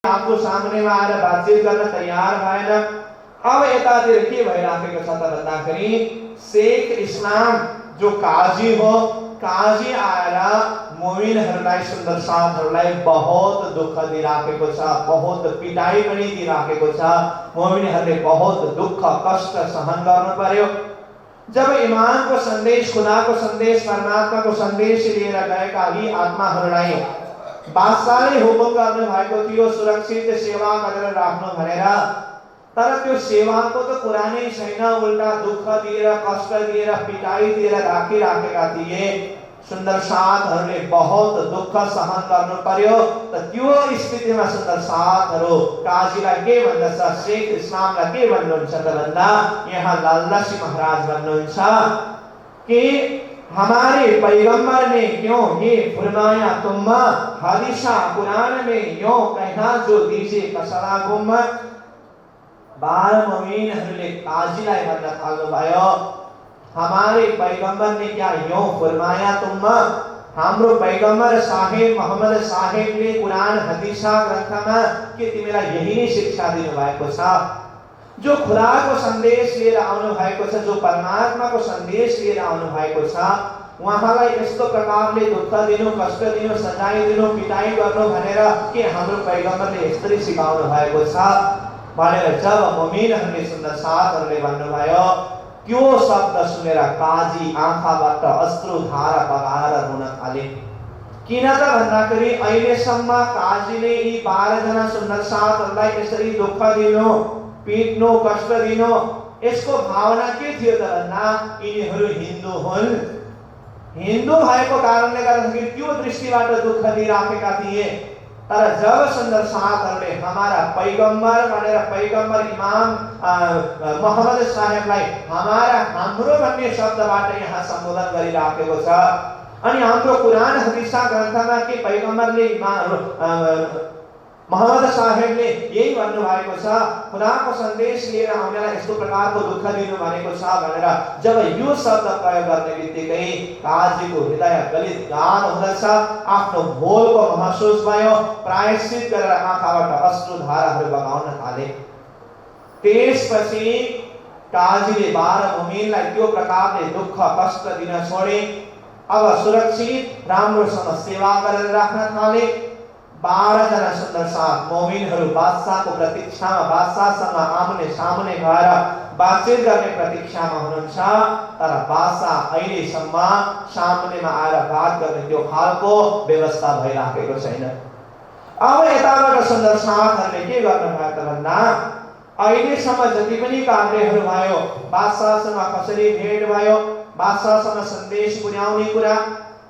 आपको सामने में आएर बातचीत गर्न तयार भएन। अब यतातिर के भइराखेको छ त भन्दाखेरि शेख इस्लाम जो काजी हो, काजी आएर मोमिनहरूलाई सुन्दर साथहरूलाई बहुत दुःख दिइराखेको छ, बहुत पिटाई पनि दिइराखेको छ। मोमिनहरूले बहुत दुःख कष्ट सहन गर्नु पर्यो। जब ईमान को संदेश, खुदा को संदेश, परमात्मा को संदेश लिएर गएका यी आत्माहरूलाई बादशाहले हुकुम गर्नु भएको थियो सुरक्षित सेवा गरेर राख्नु भनेर। तर त्यो सेवाको त कुरा नै छैन, उल्टा दुःख दिएर, कष्ट दिएर, पिटाई दिएर राखिराखेका थिए। सुन्दर साथहरूले बहुत दुःख सहन गर्नु पर्यो। त त्यो स्थितिमा सुन्दर साथहरू काजीलाई के भन्दछ, शेख इस्लामलाई के भन्नुहुन्छ त भन्दा यहाँ लालदासी महाराज भन्नुहुन्छ कि हमारे पैगंबर ने क्यों ये फरमाया तुम हदीसा कुरान में यो कहना जो दीजे कसला गुम। 12 मोमिनहरूले काजीलाई भन्न थाल्नु भयो, हमारे पैगंबर ने क्या यो फरमाया तुम, हाम्रो पैगंबर साहेब मोहम्मद साहेबले कुरान हदीसा ग्रन्थमा के तिमीलाई यही नै शिक्षा दिनु भएको छ। जो खुदा को संदेश लिएर आउनु भएको छ, जो परमात्मा को संदेश लिएर आउनु भएको छ, उहाँलाई यस्तो प्रकारले दुःख दिनु, कष्ट दिनु, सजाय दिनु, पिटाई गर्नु भनेर के हाम्रो पैगम्बरले यसरी सिकाउनु भएको छ भनेर जब मुमिनहरूले सुन्न साथहरूले भन्नुभयो, त्यो शब्द सुनेर काजी आँखाबाट अश्रुधारा बगाएर रुन थाले। किन त भन्दाखेरि अहिलेसम्म काजीले यी 12 जना सुन्दर साथहरूलाई यसरी दुःख दिनु, पिट्नु, कष्ट दिनु, यसको भावना के थियो त भन्दा यिनीहरू हिन्दू हुन्, हिन्दू भएको कारणले गर्दाखेरि त्यो दृष्टिबाट दुःख दिइराखेका थिए। तर जब सुन्दर साथहरूले हमारा पैगम्बर भनेर पैगम्बर इमाम मोहम्मद साहेबलाई हाम्रो भन्ने शब्दबाट यहाँ सम्बोधन गरिराखेको छ, अनि हाम्रो कुरान हदीसा ग्रन्थमा के पैगम्बरले मोहम्मद साहेबले यही भन्नु भएको छ, खुदाको सन्देश लिएर आउनेलाई यस्तो प्रकारको दुःख दिनु भनेको छ भनेर जब यो शब्द प्रयोग गर्ने बित्तिकै काजीको हृदय गलित गान हुँदछ, आफ्नो भोलको महसुस भयो, प्रायश्चित गरेर आँखाबाट अश्रुधाराहरू बगाउन थाले। त्यसपछि काजीले 12 मुमिनलाई त्यो प्रकारले दुःख कष्ट दिन छोडे। अब सुरक्षित राम्रोसँग सेवा गरेर राख्न थाले। 12 जना सुन्दर साथ मुमिनहरू बादशाहको प्रतीक्षामा, बादशाहसँग आमने सामने भएर बातचित गर्ने प्रतीक्षामा हुनुहुन्छ। तर बादशाह अहिलेसम्म सामनेमा आएर बात गर्ने त्यो खालको व्यवस्था भइराखेको छैन। अब यताबाट सुन्दर साथहरूले के गर्नु भयो त भन्दा अहिलेसम्म जति पनि कार्यहरू भयो, बादशाहसँग कसरी भेट भयो, बादशाहसँग सन्देश पुर्याउने कुरा,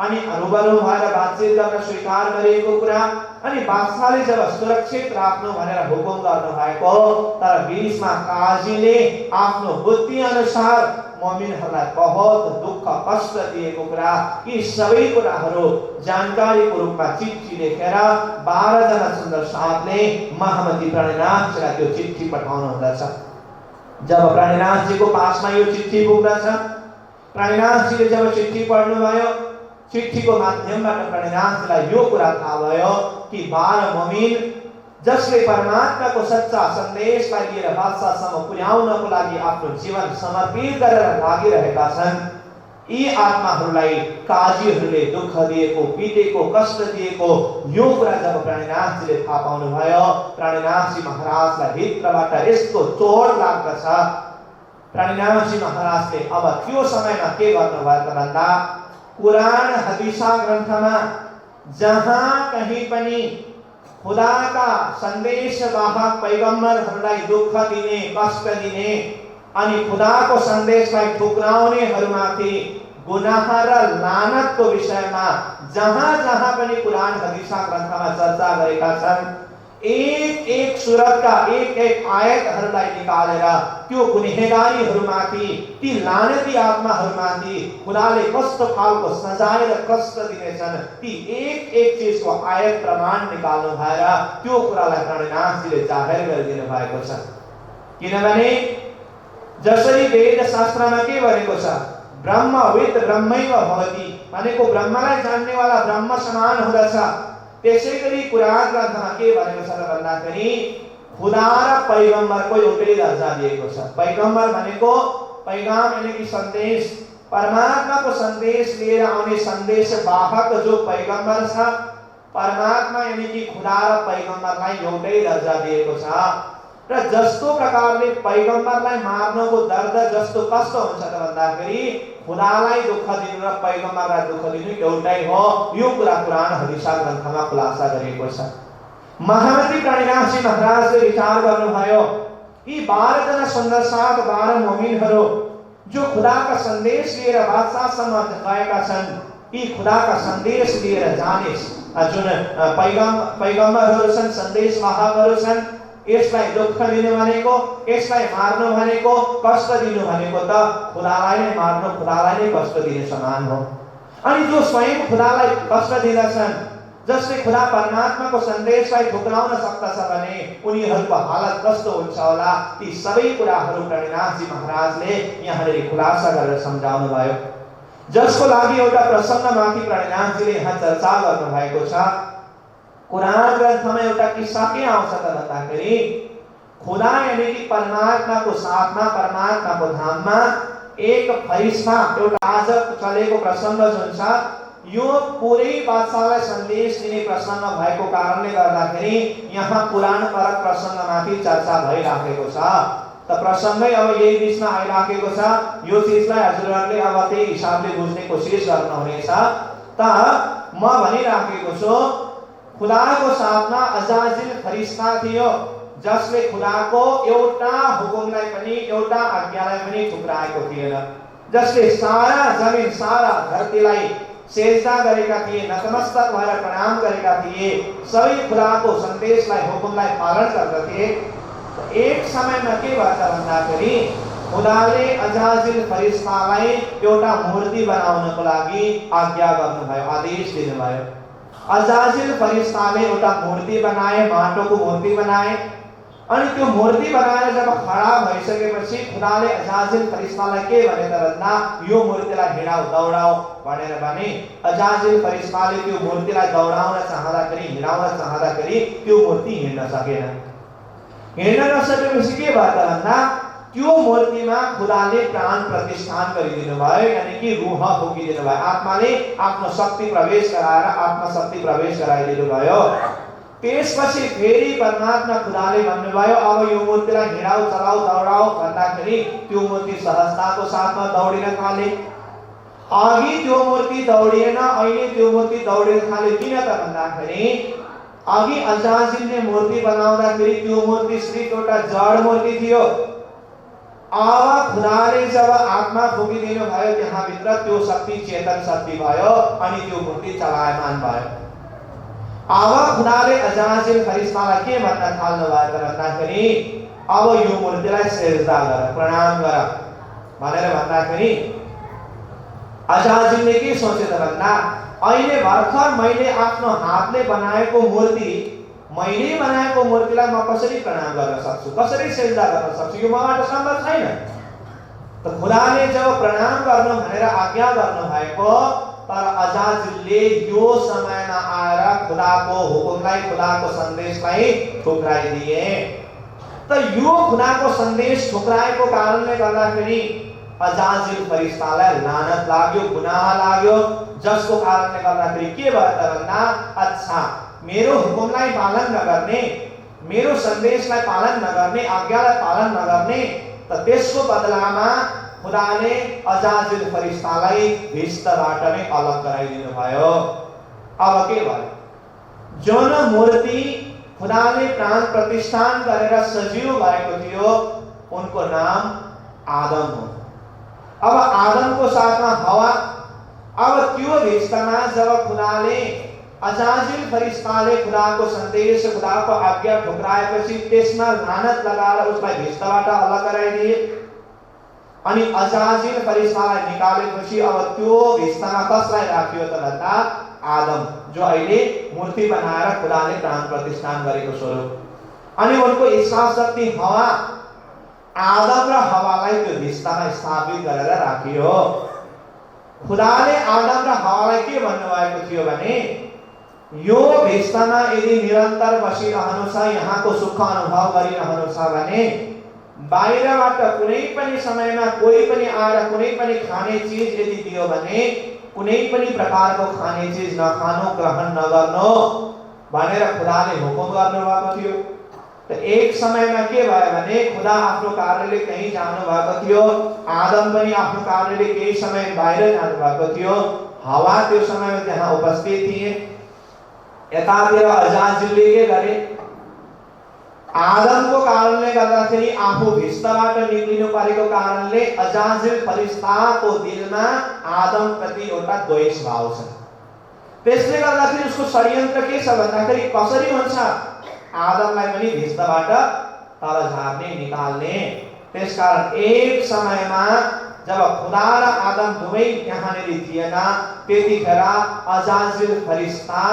अनि रूबरू भएर बातचित गर्न स्वीकार गरेको कुरा, अनि बादशाहले जब सुरक्षित राख्नु भनेर हुकुम गर्नु भएको, तर बीचमा काजीले आफ्नो बुद्धि अनुसार मुमिनहरूलाई बहुत दुःख कष्ट दिएको कुरा, यी सबै कुराहरू जानकारीको रूपमा चिठी लेखेर 12 जना सुन्दर साथले महामती प्राणनाथजीलाई त्यो चिठी पठाउनु हुँदछ। जब प्राणनाथजीको पासमा यो चिठी पुग्दछ, प्राणनाथजीले जब चिठी पढ्नुभयो, चिठीको माध्यमबाट प्राणनाथजीलाई यो कुरा थाहा भयो कि 12 मुमिन जसले परमात्माको सच्चा सन्देशलाई लिएर बादशाहसम्म पुर्याउनको लागि आफ्नो जीवन समर्पित गरेर लागिरहेका छन्, यी आत्माहरूलाई काजीहरूले दुःख दिएको, पिटेको, कष्ट दिएको यो कुरा जब प्राणीनाथजीले थाहा पाउनुभयो, प्राणीनाथजी महाराजलाई भित्रबाट यस्तो चोट लाग्दछ। प्राणीनाथजी महाराजले अब त्यो समयमा के गर्नुभयो त भन्दा कुरान हदीसा ग्रन्थमा जहाँ कहीं पनि खुदाका सन्देशवाहक पैगम्बरहरूलाई दुःख दिने, कष्ट दिने अनि खुदाको सन्देशलाई ठुक्राउनेहरूमाथि गुनाह र लानतको विषयमा जहाँ जहाँ पनि कुरान हदीसा ग्रन्थमा चर्चा गरेका छन्, एक एक सुरतका एक एक आयतहरूलाई निकालेर त्यो गुनहगारीहरूमाथि, ती लानती आत्माहरूमाथि खुदाले कस्तो खालको सजाय र कष्ट दिनेछन्, ती एक एक चीजको आयत प्रमाण निकाल्नु भएर त्यो कुरालाई प्राणीनाथजीले जाहेर गरिदिनु भएको छ। किनभने जसरी वेद शास्त्रमा के भनेको छ, ब्रह्मविद ब्रह्मैव भवति भनेको ब्रह्मलाई जान्नेवाला ब्रह्म समान हुँदछ। त्यसैगरी कुरान ग्रन्थमा के भनेको छ भन्दाखेरि खुदा र पैगम्बरको एउटै दर्जा दिएको छ। पैगम्बर भनेको पैगाम यानी कि सन्देश, परमात्माको सन्देश लिएर आउने सन्देशवाहक जो पैगम्बर छ, परमात्मा यानी कि खुदा र पैगम्बरलाई एउटै दर्जा दिएको छ। र जस्तो प्रकारले पैगम्बरलाई मार्नको दर्द जस्तो कष्ट हुन्छ त भन्दाखेरि खुदालाई दुःख दिनु र पैगम्बरलाई दुःख दिनु एउटै हो। यो कुरा कुरान हदीसा ग्रन्थमा खुलासा गरिएको छ। महामती प्राणीनाथजी महाराजले विचार गर्नुभयो, यी 12 जना सुन्दर साथ 12 मुमिनहरू जो खुदाका सन्देश लिएर बादशाहसम्म गएका छन्, यी खुदाका सन्देश लिएर जाने जुन पैगम्बरहरू छन्, सन्देशवाहकहरू छन्, यसलाई दुःख दिनु भनेको, यसलाई मार्नु भनेको, कष्ट दिनु भनेको त खुदालाई नै मार्नु, खुदालाई नै कष्ट दिने समान हो। अनि जो स्वयं खुदालाई कष्ट दिँदछन्, जसले खुदा परमात्माको सन्देशलाई ठुक्राउन सक्दछ भने उनीहरूको हालत कस्तो हुन्छ होला, ती सबै कुराहरू प्राणीनाथजी महाराजले यहाँले खुलासा गरेर सम्झाउनु भयो। जसको लागि एउटा प्रसङ्गमाथि प्राणीनाथजीले यहाँ चर्चा गर्नु भएको छ। कुरान ग्रन्थमा एउटा किस्सा के आउँछ त भन्दाखेरि खुदा यानी कि परमात्माको साथमा, परमात्माको धाममा एक फरिश्ता, एउटा याजक चलेको प्रसङ्ग जुन छ, यो पुरै बादशाहलाई सन्देश दिने प्रसङ्ग भएको कारणले गर्दाखेरि यहाँ पुराण परक प्रसङ्गमाथि चर्चा भइराखेको छ। त प्रसङ्गै अब यही बीचमा आइराखेको छ। यो चीजलाई हजुरहरूले अब त्यही हिसाबले बुझ्ने कोसिस गर्नुहुनेछ। त म भनिराखेको छु, खुदाको साथमा अजाजिल फरिश्ता थियो जसले खुदाको एउटा हुकुमलाई पनि, एउटा आज्ञालाई पनि ठुक्राएको थिएन, जसले सारा जमिन, सारा धरतीलाई सेजदा गरेका थिए, नतमस्तक भएर प्रणाम गरेका थिए, सबै खुदाको सन्देशलाई, हुकुमलाई पालन गर्दथे। एक समयमा के भयो त भन्दाखेरि खुदाले अजाजिल फरिश्तालाई एउटा मूर्ति बनाउनको लागि आज्ञा गर्नुभयो, आदेश दिनुभयो। अजाजिल फरिश्ताले एउटा मूर्ति बनाए, माटोको मूर्ति बनाए। अनि त्यो मूर्ति बनाएर जब खडा भइसकेपछि खुदाले अजाजिल फरिश्तालाई के भने त भन्दा यो मूर्तिलाई हिँडाऊ, दौडाऊ भनेर भने अजाजिल फरिश्ताले त्यो मूर्तिलाई दौडाउन चाहँदाखेरि, हिँडाउन चाहँदाखेरि त्यो मूर्ति हिँड्न सकेन। हिँड्न नसकेपछि के भयो त भन्दा त्यो मूर्तिमा खुदाले प्राण प्रतिष्ठान गरिदिनु भयो, यानी कि रूह फुकिदिनु भयो। आत्माले आफ्नो शक्ति प्रवेश गराएर आत्मशक्ति प्रवेश गराइदिनु भयो। त्यसपछि फेरि परमात्मा खुदाले भन्नुभयो, अब यो मूर्तिलाई हिँडाऊ, चलाऊ, दौडाऊ भन्दाखेरि त्यो मूर्ति सहजताको साथमा दौडिन थाले। अघि त्यो मूर्ति दौडिएन, अहिले त्यो मूर्ति दौडिन थाले। किन त भन्दाखेरि अघि अजाजिलले मूर्ति बनाउँदाखेरि त्यो मूर्ति सिर्फ एउटा जड मूर्ति थियो। अब खुदाले जब आत्मा फुकिदिनु भयो त्यहाँभित्र, त्यो शक्ति चेतन शक्ति भयो अनि त्यो मूर्ति चलायमान भयो। अब खुदाले अजाजिल फरिश्तालाई के भन्न थाल्नु भयो त भन्दाखेरि अब यो मूर्तिलाई सेजदा गर, प्रणाम गर भनेर भन्दाखेरि अजाजिलले के सोचे त भन्दा अहिले भर्खर मैले आफ्नो हातले बनाएको मूर्ति, मैले बनाएको मूर्तिलाई म कसरी प्रणाम गर्न सक्छु, कसरी सेजदा गर्न सक्छु, यो मबाट सम्भव छैन। त खुदाले जब प्रणाम गर्नु भनेर आज्ञा गर्नु भएको, तर अजाजिलले यो समयमा आएर खुदाको हुकुमलाई, खुदाको सन्देशलाई ठुक्राइदिए। त यो खुदाको सन्देश ठुक्राएको कारणले गर्दाखेरि अजाजिल फरिस्तालाई लानत लाग्यो, गुनाह लाग्यो, जसको कारणले गर्दाखेरि के भयो त भन्दा अच्छा मेरो हुकुमलाई पालन नगर्ने, मेरो सन्देशलाई पालन नगर्ने, आज्ञालाई पालन नगर्ने, त त्यसको बदलामा खुदाले अजाजिल फरिस्तालाई भिस्तबाट नै अलग गराइदिनु भयो। अब के भयो? जुन मूर्ति खुदाले प्राण प्रतिष्ठान गरेर सजीव भएको थियो उनको नाम आदम हो। अब आदमको साथमा हवा। अब त्यो भिस्तमा जब खुदाले अजाजिल फरिस्ताले खुदाको सन्देश, खुदाको आज्ञा ठुक्राएपछि त्यसमा लानत लगाएर उसलाई भिस्तबाट अलग गराइदिए अनि अजाजिल फरिस्तालाई निकालेपछि अब त्यो भिस्तमा कसलाई राखियो त भन्दा आदम, जो अहिले मूर्ति बनाएर खुदाले प्राण प्रतिष्ठान गरेको स्वरूप। अनि उनको इच्छा शक्ति हवा, आदम र हवालाई त्यो भिस्तमा स्थापित गरेर राखियो। खुदाले आदम र हवालाई के भन्नुभएको थियो भने यो भिस्तमा यदि निरन्तर बसिरहनु छ, यहाँको सुख अनुभव गरिरहनु छ भने बाहिरबाट कुनै पनि समयमा कोही पनि आएर कुनै पनि खाने चीज यदि दियो भने कुनै पनि प्रकारको खाने चीज नखानु, ग्रहण नगर्नु भनेर खुदाले हुकुम गर्नुभएको थियो। त एक समयमा के भयो भने खुदा आफ्नो कार्यले कहीँ जानु भएको थियो, आदम पनि आफ्नो कार्यले केही समय बाहिर जानु भएको थियो, हवा त्यो समयमा त्यहाँ उपस्थित थिए। यतातिर अजाजिलले के गरे? आदमको कारणले गर्दाखेरि आफू भिस्तबाट निक्लिनु परेको कारणले अजाजिल फरिस्ताको दिलमा आदम प्रति एउटा द्वेष भाव छ। त्यसले गर्दाखेरि उसको षड्यन्त्र के छ भन्दाखेरि कसरी हुन्छ आदमलाई पनि भिस्तबाट तल झार्ने, निकाल्ने। त्यसकारण एक समयमा जब खुदा र आदम दुवै यहाँनिर थिएन त्यतिखेर अजाजिल फरिस्ता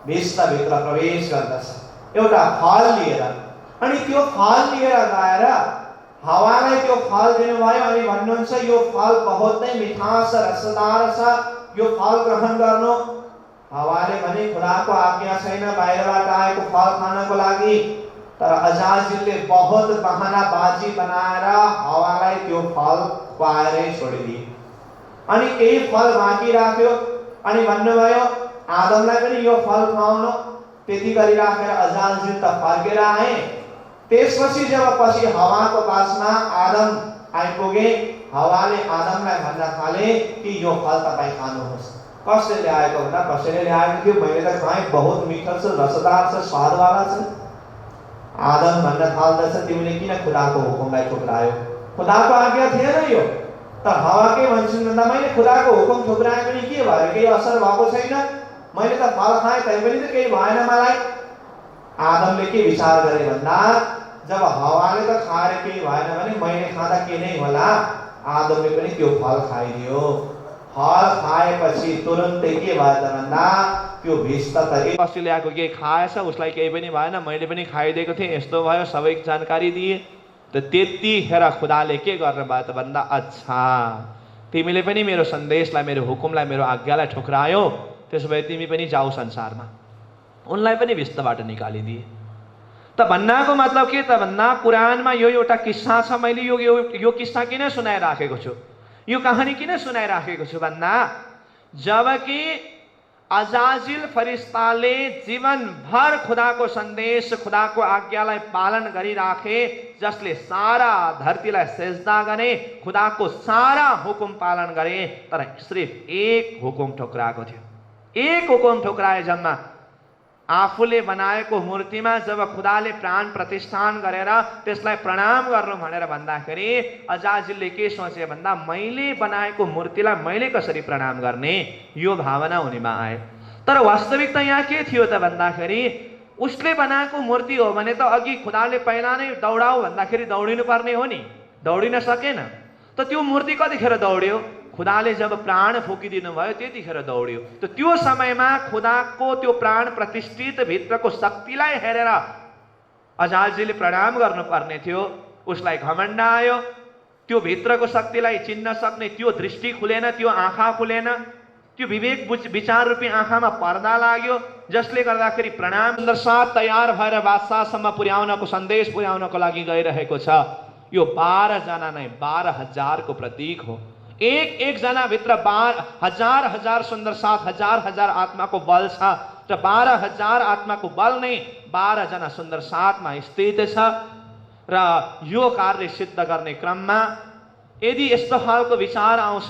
भिस्तभित्र प्रवेश गर्दछ एउटा फल लिएर। अनि त्यो फल लिएर गएर हवालाई त्यो फल दिनुभयो अनि भन्नुहुन्छ यो फल बहुत नै मिठास रसदार छ, यो फल ग्रहण गर्नु। हवाले भने खुदाको आज्ञा छैन बाहिरबाट आएको फल खानको लागि, तर अजाजिलले बहुत बहानाबाजी बनाएर हवालाई त्यो फल खुवाएरै छोडिदिए। अनि केही फल बाँकी राख्यो अनि भन्नुभयो आदमलाई पनि यो फल खुवाउनु। त्यति गरिराखेर अजाजिल त फर्केर आए। त्यसपछि जब पछि हवाको पासमा आदम आइपुगे, हवाले आदमलाई भन्न थाले कि यो फल तपाईँ खानुहोस्। कसले ल्याएको भन्दा कसैले ल्याएको थियो, मैले त खाएँ, बहुत मिठो छ, रसदार छ, स्वादवाला छ। आदम भन्न थाल्दछ तिमीले किन खुदाको हुकुमलाई ठुक्रायो? खुदाको आज्ञा थिएन यो। तर हवा के भन्छन् भन्दा मैले खुदाको हुकुम ठुक्राए पनि के भयो, केही असर भएको छैन, मैले त फल खाएँ तैपनि त केही भएन मलाई। आदमले के विचार गरे भन्दा जब हवाले त खाएर केही भएन भने मैले खाँदा के नै होला, आदमले पनि त्यो फल खाइदियो। फल खाएपछि तुरुन्तै के भयो त भन्दा त्यो भिस्त त अस्ट्रेलियाको के खाएछ, उसलाई केही पनि भएन, मैले पनि खाइदिएको थिएँ, यस्तो भयो, सबै जानकारी दिए। त त्यतिखेर खुदाले के गर्नुभयो त भन्दा अच्छा तिमीले पनि मेरो सन्देशलाई, मेरो हुकुमलाई, मेरो आज्ञालाई ठुक्रायो, त्यसो भए तिमी पनि जाऊ संसारमा। उनलाई पनि भिस्तबाट निकालिदिए। त भन्नाको मतलब के त भन्दा कुरानमा यो एउटा किस्सा छ। मैले यो किस्सा किन सुनाइराखेको छु, यो कहानी किन सुनाइराखेको छु भन्दा जबकि अजाजिल फरिस्ताले जीवनभर खुदाको सन्देश, खुदाको आज्ञालाई पालन गरिराखे, जसले सारा धरतीलाई सेजदा गरे, खुदाको सारा हुकुम पालन गरे, तर सिर्फ एक हुकुम ठुक्राएको थियो। एक हुकुम ठुक्राए जम्मा। आफूले बनाएको मूर्तिमा जब खुदाले प्राण प्रतिष्ठान गरेर त्यसलाई प्रणाम गर्नु भनेर भन्दाखेरि अजाजिलले के सोचे भन्दा मैले बनाएको मूर्तिलाई मैले कसरी प्रणाम गर्ने, यो भावना उनीमा आए। तर वास्तविकता यहाँ के थियो त भन्दाखेरि उसले बनाएको मूर्ति हो भने त अघि खुदाले पहिला नै दौडाऊ भन्दाखेरि दौडिनु पर्ने हो नि, दौडिन सकेन। त त्यो मूर्ति कतिखेर दौड्यो? खुदाले जब प्राण फुकिदिनु भयो त्यतिखेर दौड्यो। त त्यो समयमा खुदाको त्यो प्राण प्रतिष्ठित भित्रको शक्तिलाई हेरेर अजाजिलले प्रणाम गर्नुपर्ने थियो। उसलाई घमण्ड आयो, त्यो भित्रको शक्तिलाई चिन्न सक्ने त्यो दृष्टि खुलेन, त्यो आँखा खुलेन, त्यो विवेक विचार रूपी आँखामा पर्दा लाग्यो, जसले गर्दाखेरि प्रणाम साथ तयार भएर बादशाहसम्म पुर्याउनको सन्देश पुर्याउनको लागि गइरहेको छ। यो 12 जना नै 12,000 को प्रतीक हो। एक जना भित्र 12,000 सुन्दर साथ हजार आत्मा को बल छ र 12,000 आत्मा को बल नै 12 जना सुन्दर साथमा स्थित छ र यो कार्य सिद्ध गर्ने क्रममा यदि यस्तो खालको विचार आउँछ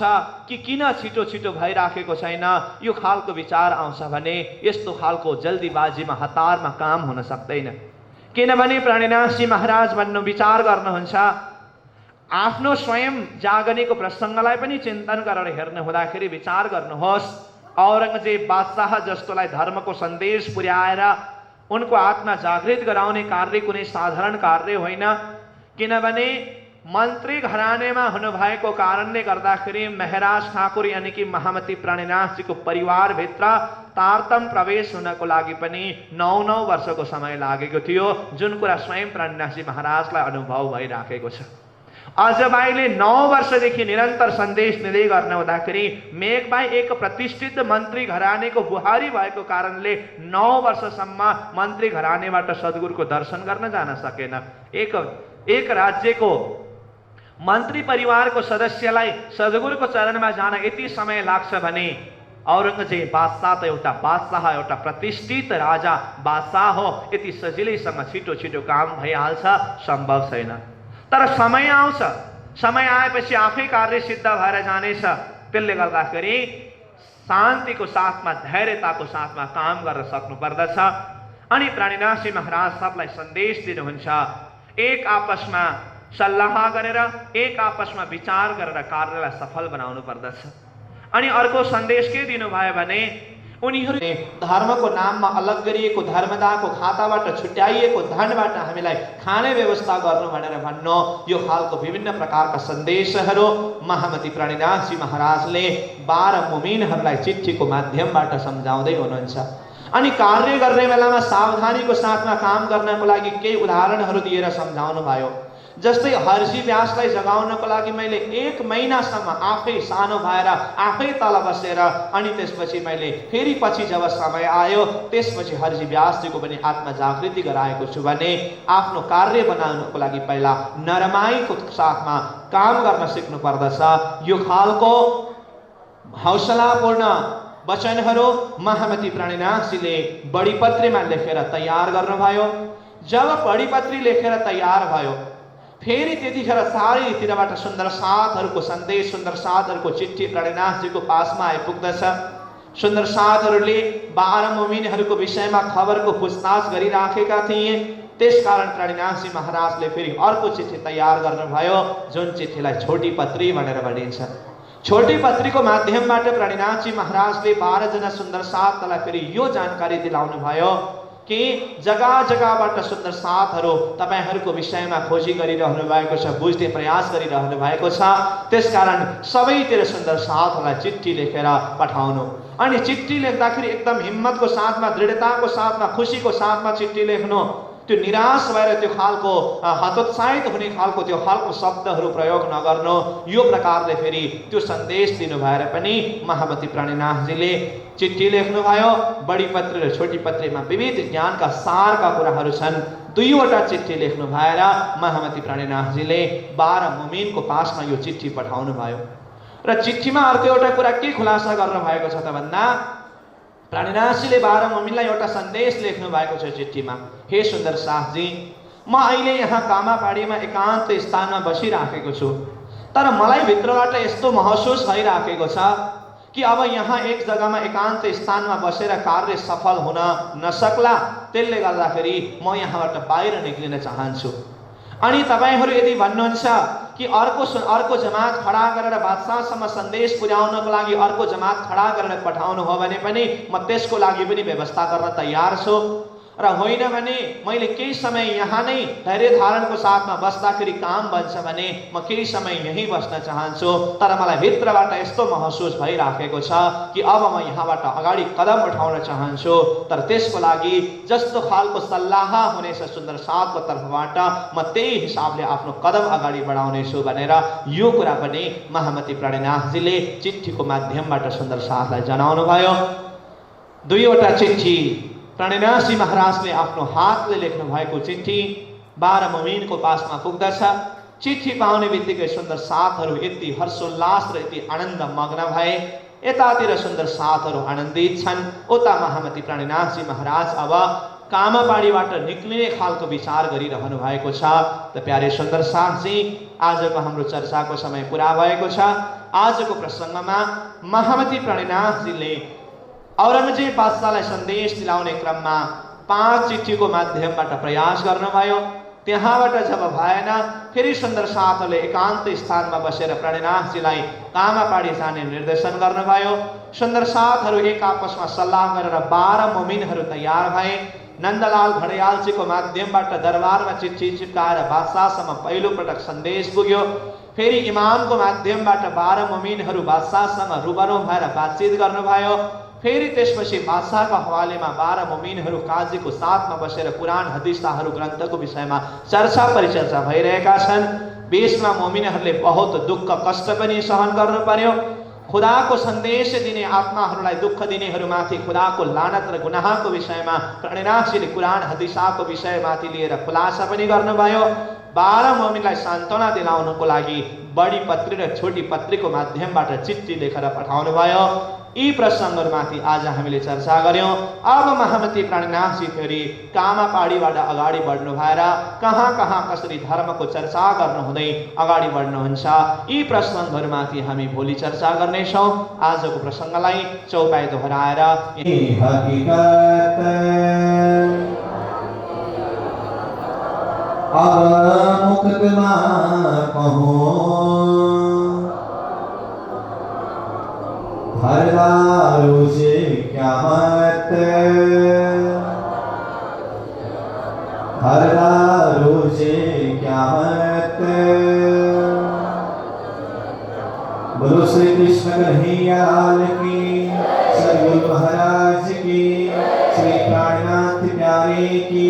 कि किन छिटो छिटो भइराखेको छैन, यो खालको विचार आउँछ भने यस्तो खालको जल्दीबाजीमा हतारमा काम हुन सक्दैन। किनभने प्राणीनाथजी महाराज भन्नु विचार गर्नुहुन्छ, आफ्नो स्वयं जागनेको प्रसङ्गलाई पनि चिन्तन गरेर हेर्नु हुँदाखेरि विचार गर्नुहोस्, औरंगजेब बादशाह जस्तोलाई धर्मको सन्देश पुर्याएर उनको आत्मा जागृत गराउने कार्य कुनै साधारण कार्य होइन। किनभने मन्त्री घरानेमा हुनुभएको कारणले गर्दाखेरि महराज ठाकुर यानी कि महामती प्राणीनाथजीको परिवारभित्र तारतम प्रवेश हुनको लागि पनि 9 वर्षको समय लागेको थियो, जुन कुरा स्वयं प्राणीनाथजी महाराजलाई अनुभव भइराखेको छ। अजबाईले 9 वर्षदेखि निरन्तर सन्देश दिँदै गर्न हुँदाखेरि मेघबाई एक प्रतिष्ठित मन्त्री घरानेको बुहारी भएको कारणले 9 वर्षसम्म मन्त्री घरानेबाट सद्गुरुको दर्शन गर्न जान सकेन। एक राज्यको मन्त्री परिवारको सदस्यलाई सद्गुरुको चरणमा जान यति समय लाग्छ भने औरंगजेब बादशाह त एउटा बादशाह, एउटा प्रतिष्ठित राजा बादशाह हो, यति सजिलैसँग छिटो छिटो काम भइहाल्छ, सम्भव छैन। तर समय आउँछ, समय आएपछि आफै कार्य सिद्ध भएर जानेछ। त्यसले गर्दाखेरि शान्तिको साथमा धैर्यताको साथमा काम गर्न सक्नु पर्दछ। अनि प्राणीनाथजी महाराज सबलाई सन्देश दिनुहुन्छ, एक आपसमा सल्लाह गरेर एक आपसमा विचार गरेर कार्यलाई सफल बनाउनु पर्दछ। अनि अर्को सन्देश के दिनुभयो भने उनीहरूले धर्मको नाममा अलग गरिएको धर्मदाको खाताबाट छुट्याइएको धनबाट हामीलाई खाने व्यवस्था गर्नु भनेर भन्नु, यो खालको विभिन्न प्रकारका सन्देशहरू महामती प्राणीनाथजी महाराजले 12 मुमिनहरूलाई चिठीको माध्यमबाट सम्झाउँदै हुनुहुन्छ। अनि कार्य गर्ने बेलामा सावधानीको साथमा काम गर्नको लागि केही उदाहरणहरू दिएर सम्झाउनु भयो। जस्तै हर्जी व्यासलाई जगाउनको लागि मैले 1 महिनासम्म आफै सानो भएर आफै तल बसेर अनि त्यसपछि मैले फेरि पछि जब समय आयो त्यसपछि हर्जी व्यासजीको पनि आत्मा जागृति गराएको छु भने आफ्नो कार्य बनाउनको लागि पहिला नरमाइको साथमा काम गर्न सिक्नु पर्दछ। यो खालको हौसलापूर्ण वचनहरू महामती प्राणीनाथजीले बढीपत्रीमा लेखेर तयार गर्नुभयो। जब बढीपत्री लेखेर तयार भयो फेरि त्यतिखेर चारैतिरबाट सुन्दर साथहरूको सन्देश, सुन्दर साथहरूको चिठी प्राणीनाथजीको पासमा आइपुग्दछ। सुन्दर साथहरूले 12 मुमिनहरूको विषयमा खबरको पुछताछ गरिराखेका थिए। त्यसकारण प्राणीनाथजी महाराजले फेरि अर्को चिठी तयार गर्नुभयो, जुन चिठीलाई छोटी पत्री भनेर भनिन्छ। छोटी पत्रीको माध्यमबाट प्राणीनाथजी महाराजले 12 जना सुन्दर साथलाई फेरि यो जानकारी दिलाउनु भयो कि जग्गा जग्गाबाट सुन्दर साथहरू तपाईहरूको विषयमा खोजी गरिरहनु भएको छ, बुझ्ने प्रयास गरिरहनु भएको छ। त्यसकारण सबैतिर सुन्दर साथहरूलाई चिठी लेखेर पठाउनु। अनि चिठी लेख्दाखेरि एकदम हिम्मतको साथमा, दृढताको साथमा, खुसीको साथमा चिठी लेख्नु। त्यो निराश भएर त्यो खालको हतोत्साहित हुने खालको त्यो खालको शब्दहरू प्रयोग नगर्नु। यो प्रकारले फेरि त्यो सन्देश दिनु भएर पनि महामती प्राणीनाथजीले चिठी लेख्नुभयो। बडी पत्री र छोटी पत्रीमा विविध ज्ञानका सारका कुराहरू छन्। 2 वटा चिठी लेख्नु भएर महामती प्राणीनाथजीले 12 मुमिनको पासमा यो चिठी पठाउनु भयो। र चिठीमा अर्को एउटा कुरा के खुलासा गर्नु भएको छ त भन्दा प्राणीनाथजीले 12 मुमिनलाई एउटा सन्देश लेख्नु भएको छ चिठीमा। हे सुन्दर साथजी, म अहिले यहाँ कामापाडीमा एकान्त स्थानमा बसिराखेको छु, तर मलाई भित्रबाट यस्तो महसुस भइराखेको छ कि अब यहाँ एक जग्गामा एकान्त स्थानमा बसेर कार्य सफल हुन नसक्ला। त्यसले गर्दाखेरि म यहाँबाट बाहिर निक्लिन चाहन्छु। अनि तपाईहरू यदि भन्नुहुन्छ कि अर्को जमात खडा गरेर बादशाहसम्म सन्देश पुर्याउनको लागि अर्को जमात खडा गरेर पठाउनु हो भने पनि म त्यसको लागि पनि व्यवस्था गर्न तयार छु। र होइन भने मैले केही समय यहाँ नै धैर्य धारणको साथमा बस्दाखेरि काम बन्छ भने म केही समय यहीँ बस्न चाहन्छु। तर मलाई भित्रबाट यस्तो महसुस भइराखेको छ कि अब म यहाँबाट अगाडि कदम उठाउन चाहन्छु। तर त्यसको लागि जस्तो खालको सल्लाह हुनेछ सुन्दर साथको तर्फबाट म त्यही हिसाबले आफ्नो कदम अगाडि बढाउनेछु भनेर यो कुरा पनि महामती प्राणीनाथजीले चिठीको माध्यमबाट सुन्दर साथलाई जनाउनु भयो। 2 वटा चिठी प्राणीनाथजी महाराजले आफ्नो हातले लेख्नु भएको चिठी 12 मुमिनको पासमा पुग्दछ। चिठी पाउने बित्तिकै सुन्दर साथहरू यति हर्षोल्लास र यति आनन्द मग्न भए। यतातिर सुन्दर साथहरू आनन्दित छन्, उता महामती प्राणीनाथजी महाराज अब कामापाडीबाट निक्लिने खालको विचार गरिरहनु भएको छ। त प्यारे सुन्दर साथजी, आजको हाम्रो चर्चाको समय पुरा भएको छ। आजको प्रसङ्गमा महामती प्राणीनाथजीले औरङ्गजेब बादशाहलाई सन्देश दिलाउने क्रममा 5 चिठीको माध्यमबाट प्रयास गर्नुभयो। त्यहाँबाट जब भएन, फेरि सुन्दर साथहरूले एकान्त स्थानमा बसेर प्राणीनाथजीलाई कामापाडी जाने निर्देशन गर्नुभयो। सुन्दर साथहरू एक आपसमा सल्लाह गरेर 12 मोमिनहरू तयार भए। नन्दलाल घडयालजीको माध्यमबाट दरबारमा चिठी चिप्काएर बादशाहसम्म पहिलो पटक सन्देश पुग्यो। फेरि इमामको माध्यमबाट 12 मोमिनहरू बादशाहसँग रुबरू भएर बातचित गर्नुभयो। फेरि त्यसपछि बादशाहका हवालेमा 12 मोमिनहरू काजीको साथमा बसेर कुरान हदिसहरू ग्रन्थको विषयमा चर्चा परिचर्चा भइरहेका छन्। बीचमा मोमिनहरूले बहुत दुःख कष्ट पनि सहन गर्नु पर्यो। खुदाको सन्देश दिने आत्माहरूलाई दुःख दिनेहरूमाथि खुदाको लानत र गुनाहको विषयमा प्राणीनाथजीले कुरान हदिसको विषयमाथि लिएर खुलासा पनि गर्नुभयो। 12 मोमिनलाई सान्त्वना दिलाउनको लागि बडी पत्री र छोटी पत्रीको माध्यमबाट चिठी लेखेर पठाउनु भयो। यी प्रसङ्गहरूमाथि आज हामीले चर्चा गर्यौं। अब महामती प्राणीनाथजी फेरि कामापाडीबाट अगाडि बढ्नु भएर कहाँ कहाँ कसरी धर्मको चर्चा गर्नुहुँदै अगाडि बढ्नुहुन्छ, यी प्रसङ्गहरूमाथि हामी भोलि चर्चा गर्नेछौँ। आजको प्रसङ्गलाई चौपाई दोहोऱ्याएर हरदारो से क्या मत, हरदारो से क्या मत। बोलो श्री कृष्ण कन्हैया लाल की, सद्गुरु महाराज की, श्री प्राणनाथ प्यारे की,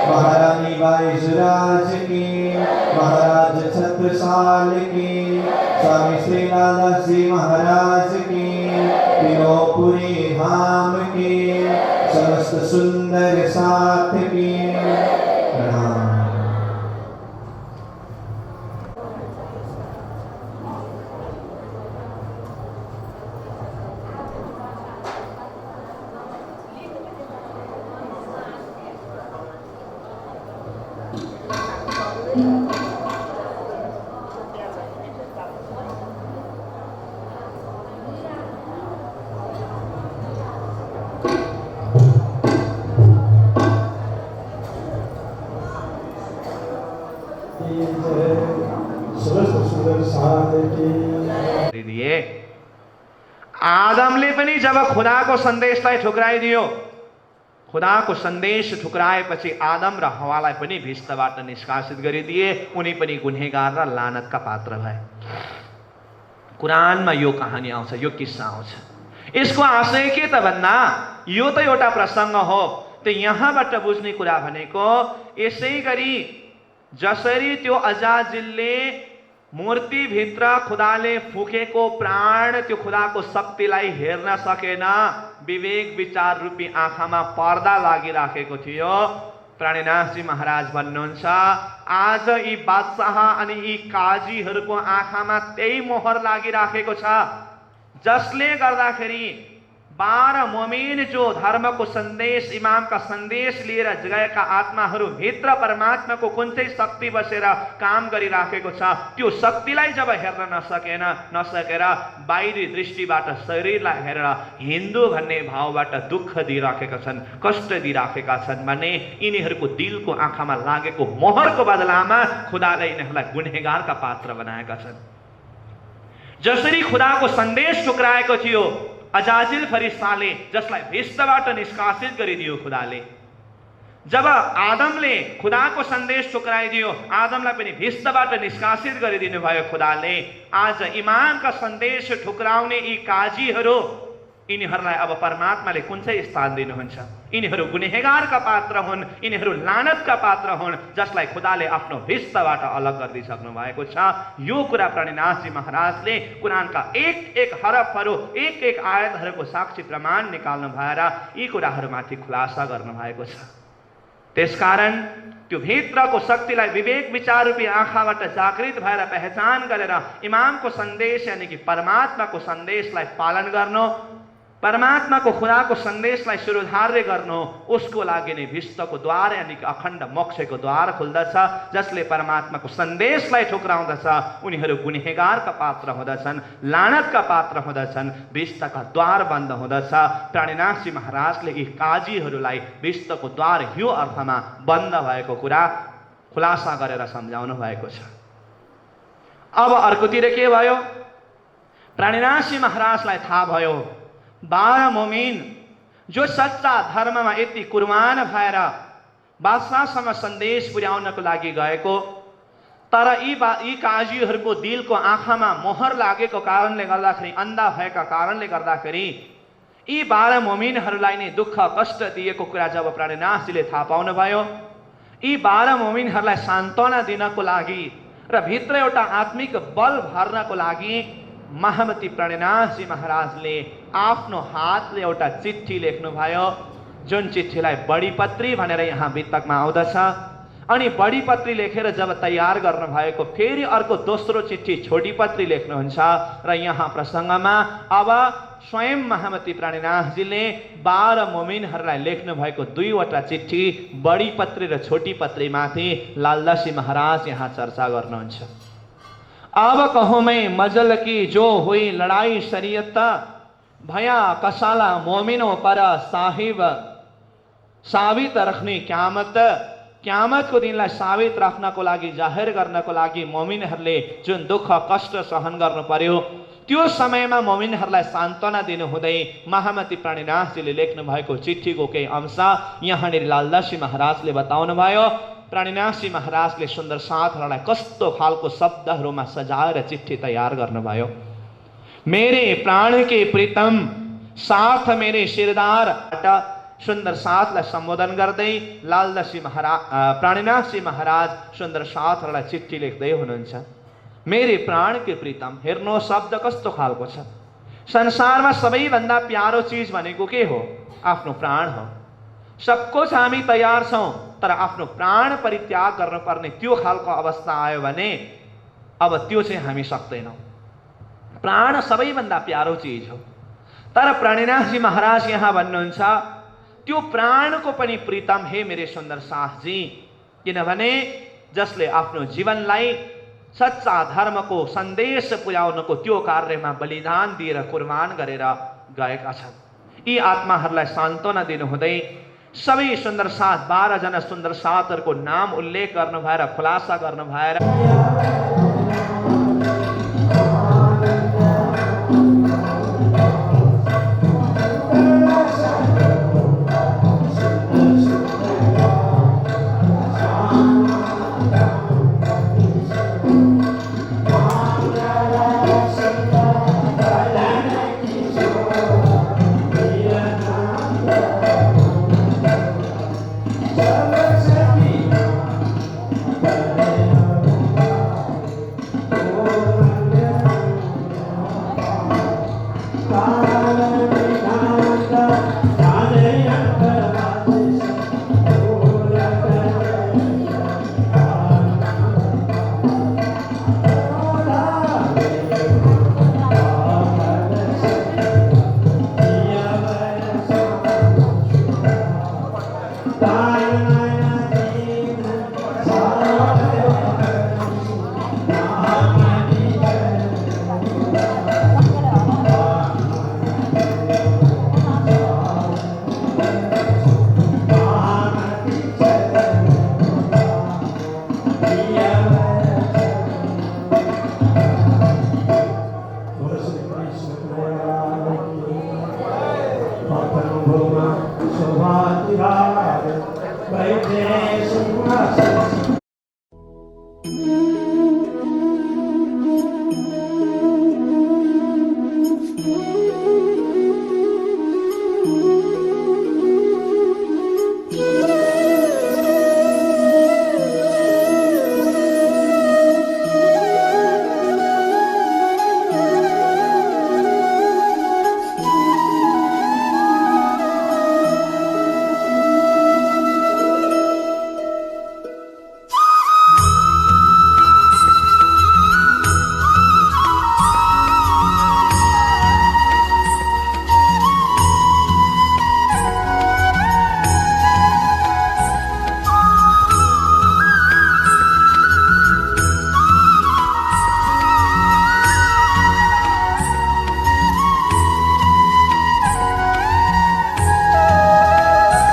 महारानी बाईजुराज की, महाराज छत्रसाल की, स्वामी श्री लाला जी महाराज की, तीनों धाम की, समस्त सुंदर साथ की प्रणाम। आदमले पनि जब खुदाको सन्देशलाई ठुक्राइदियो, खुदाको सन्देश ठुक्राएपछि आदम र हवालाई पनि भिस्तबाट निष्कासित गरिदिए। उनी पनि गुन्हेगार र लानतका पात्र भए। कुरानमा यो कहानी आउँछ, यो किस्सा आउँछ। यसको आशय के त भन्दा यो त एउटा प्रसङ्ग हो। त यहाँबाट बुझ्ने कुरा भनेको यसै गरी जसरी त्यो अजाजिलले मूर्तिभित्र खुदाले फुकेको प्राण त्यो खुदाको शक्तिलाई हेर्न सकेन, विवेक विचार रूपी आँखामा पर्दा लागिराखेको थियो। प्राणीनाथजी महाराज भन्नुहुन्छ, आज यी बादशाह अनि यी काजीहरूको आँखामा त्यही मोहर लागिराखेको छ, जसले गर्दाखेरि 12 मोमिन जो धर्मको सन्देश इमामका सन्देश लिएर गएका आत्माहरू भित्र परमात्माको कुन चाहिँ शक्ति बसेर काम गरिराखेको छ, त्यो शक्तिलाई जब हेर्न नसकेर बाहिरी दृष्टिबाट शरीरलाई हेरेर हिन्दू भन्ने भावबाट दुःख दिइराखेका छन्, कष्ट दिइराखेका छन् भने यिनीहरूको दिलको आँखामा लागेको मोहरको बदलामा खुदाले यिनीहरूलाई गुन्हेगारका पात्र बनाएका छन्। जसरी खुदाको सन्देश ठुक्राएको थियो अजाजिल फरिस्ताले, जसलाई भिस्तबाट निष्कासित गरिदियो खुदाले, जब आदमले खुदाको सन्देश ठुक्राइदियो, आदमलाई पनि भिस्तबाट निष्कासित गरिदिनु भयो खुदाले। आज इमामका सन्देश ठुक्राउने यी काजीहरू, यिनीहरूलाई अब परमात्माले कुन चाहिँ स्थान दिनुहुन्छ? यिनीहरू गुन्हेगारका पात्र हुन्, यिनीहरू लानतका पात्र हुन्, जसलाई खुदाले आफ्नो भिस्तबाट अलग गरिदिसक्नु भएको छ। यो कुरा प्राणीनाथजी महाराजले कुरानका एक एक हरफहरू, एक एक आयतहरूको साक्षी प्रमाण निकाल्नु भएर यी कुराहरूमाथि खुलासा गर्नु भएको छ। त्यसकारण त्यो भित्रको शक्तिलाई विवेक विचार रूपी आँखाबाट जागृत भएर पहचान गरेर इमामको सन्देश यानी कि परमात्माको सन्देशलाई पालन गर्नु, परमात्माको खुदाको सन्देशलाई शिरोधार्य गर्नु, उसको लागि नै विश्वको द्वार यानी कि अखण्ड मोक्षको द्वार खुल्दछ। जसले परमात्माको सन्देशलाई ठुक्राउँदछ उनीहरू गुनहगारका पात्र हुँदछन्, लानतका पात्र हुँदछन्, विश्वका द्वार बन्द हुँदछ। प्राणीनाथजी महाराजले यी काजीहरूलाई विश्वको द्वार यो अर्थमा बन्द भएको कुरा खुलासा गरेर सम्झाउनु भएको छ। अब अर्कोतिर के भयो, प्राणीनाथजी महाराजलाई थाहा भयो 12 मोमिन जो सच्चा धर्ममा यति कुर्बान भएर बादशाहसम्म सन्देश पुर्याउनको लागि गएको, तर यी काजीहरूको दिलको आँखामा मोहर लागेको कारणले गर्दाखेरि, अन्धा भएका कारणले गर्दाखेरि यी 12 मोमिनहरूलाई नै दुःख कष्ट दिएको कुरा जब प्राणीनाथजीले थाहा पाउनुभयो, यी 12 मोमिनहरूलाई सान्त्वना दिनको लागि र भित्र एउटा आत्मिक बल भर्नको लागि महामती प्राणीनाथजी महाराजले आफ्नो हातले एउटा चिट्ठी लेख्नुभयो, जुन चिट्ठीलाई बडीपत्री भनेर यहाँ वितकमा आउँदछ। अनि बडीपत्री लेखेर जब तयार गर्नुभएको फेरि अर्को दोस्रो चिट्ठी छोटीपत्री लेख्नुहुन्छ र यहाँ प्रसङ्गमा अब स्वयं महामती प्राणीनाथजीले 12 मोमिनहरूलाई लेख्नु भएको 2वटा चिट्ठी बडीपत्री र छोटीपत्रीमाथि लालदासी महाराज यहाँ चर्चा गर्नुहुन्छ। अब कहूँ मैं मजल की जो हुई लड़ाई शरीयत, भया कसाला मोमिनों पर साहिब साबित रख्ने क्यामत। क्यामतको दिनलाई साबित राख्नको लागि, जाहेर गर्नको लागि मोमिनहरूले जुन दुःख कष्ट सहन गर्नु पर्यो, त्यो समयमा मोमिनहरूलाई सान्त्वना दिनु हुँदै महामती प्राणीनाथजीले लेख्नु भएको चिट्ठीको केही अंश यहाँनिर लालदासी महाराजले बताउनु भयो। प्राणीनाथजी महाराजले सुन्दर साथहरूलाई कस्तो खालको शब्दहरूमा सजाएर चिट्ठी तयार गर्नुभयो। मेरे प्राण के प्रीतम साथ मेरे शिरदारबाट सुन्दर साथलाई सम्बोधन गर्दै लालदासी महाराज प्राणीनाथजी महाराज सुन्दर साथहरूलाई चिट्ठी लेख्दै हुनुहुन्छ। मेरे प्राण के प्रीतम, हेर्नु शब्द कस्तो खालको छ। संसारमा सबैभन्दा प्यारो चिज भनेको के हो? आफ्नो प्राण हो। सब कुछ हामी तयार छौँ, तर आफ्नो प्राण परित्याग गर्नुपर्ने त्यो खालको अवस्था आयो भने अब त्यो चाहिँ हामी सक्दैनौँ। प्राण सबैभन्दा प्यारो चिज हो। तर प्राणीनाथजी महाराज यहाँ भन्नुहुन्छ त्यो प्राणको पनि प्रीतम हे मेरे सुन्दर साथजी, किनभने जसले आफ्नो जीवनलाई सच्चा धर्मको सन्देश पुर्याउनको त्यो कार्यमा बलिदान दिएर कुर्बान गरेर गएका छन्। यी आत्माहरूलाई सान्त्वना दिनुहुँदै सबै सुन्दर साथ 12 जना सुन्दर साथहरूको नाम उल्लेख गर्नु भएर खुलासा गर्नु भएर